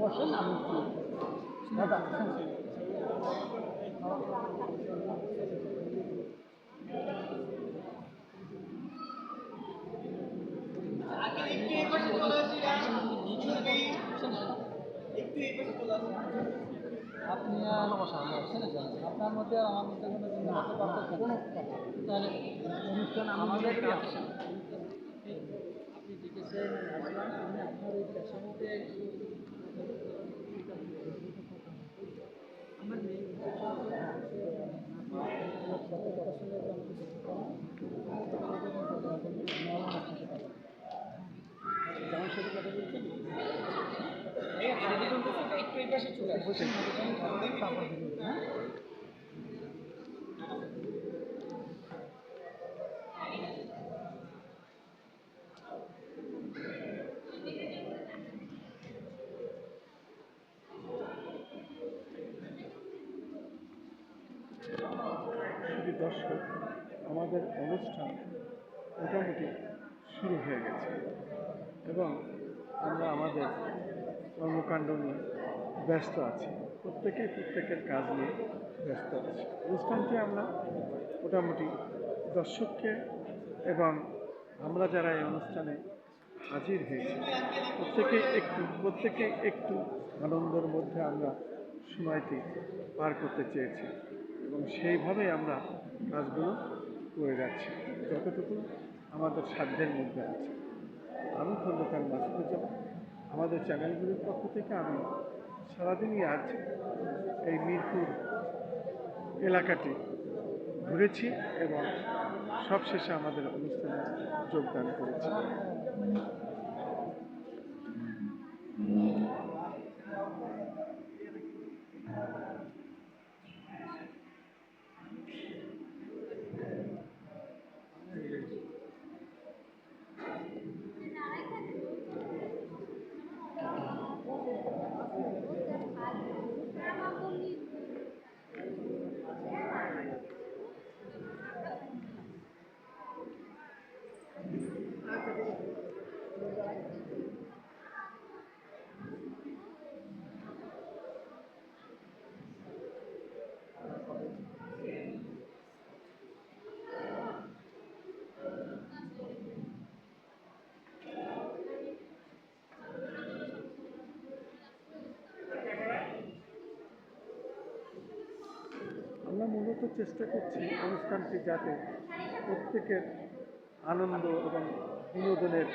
বসেন আমি দাদা আপনি আর আপনার মধ্যে আর আমার মধ্যে কোনো জিনিস পার্থক্য কোনো তাহলে অনুষ্ঠান আমাদের আপনি দেখেছেন আসলাম আমি আপনার ওই পেশামতে আমার মেয়ে যেমন সাথে কথা বলছেন একটু এই পাশে চলে আসছে দর্শক, আমাদের অনুষ্ঠান মোটামুটি শুরু হয়ে গেছে এবং আমরা আমাদের কর্মকাণ্ড নিয়ে ব্যস্ত আছি। প্রত্যেকেই প্রত্যেকের কাজ নিয়ে ব্যস্ত আছি। অনুষ্ঠানটি আমরা মোটামুটি দর্শককে এবং আমরা যারা এই অনুষ্ঠানে হাজির হয়েছি প্রত্যেকে একটু আনন্দের মধ্যে আমরা সময়টি পার করতে চেয়েছি এবং সেইভাবেই আমরা কাজগুলো করে যাচ্ছি যতটুকু আমাদের সাধ্যের মধ্যে আছে। আমি খন্দকার মাসুদুজ্জামান, আমাদের চ্যানেলগুলির পক্ষ থেকে আমি সারাদিনই আজ এই মিরপুর এলাকাটি ঘুরেছি এবং সবশেষে আমাদের অনুষ্ঠানে যোগদান করেছি। আমরা মূলত চেষ্টা করছি অনুষ্ঠানটি যাতে প্রত্যেকের আনন্দ এবং বিনোদনের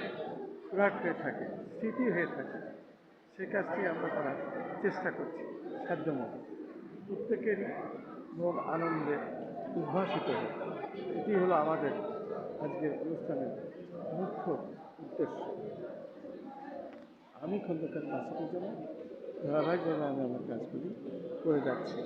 খোরাক হয়ে থাকে, স্মৃতি হয়ে থাকে, সে কাজটি আমরা করার চেষ্টা করছি সাধ্যমতো। প্রত্যেকেরই মন আনন্দে উদ্ভাসিত হয়, এটি হলো আমাদের আজকের অনুষ্ঠানের মুখ্য উদ্দেশ্য। আমি খন্দকার মাসুদুজ্জামান, ধারাবাহিকভাবে আমি আমার কাজগুলি করে যাচ্ছি।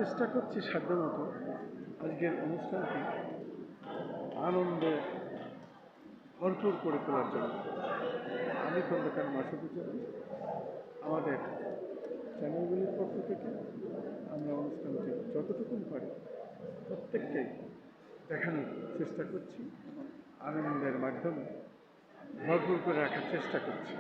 চেষ্টা করছি সাধ্যমতো আজকের অনুষ্ঠানটি আনন্দে ভরপুর করে তোলার জন্য। আমি খন্দকার মাসুদুজ্জামান, আমাদের চ্যানেলগুলির পক্ষ থেকে আমরা অনুষ্ঠানটি যতটুকু পারি প্রত্যেককেই দেখানোর চেষ্টা করছি এবং আনন্দের মাধ্যমে ভরপুর করে রাখার চেষ্টা করছি।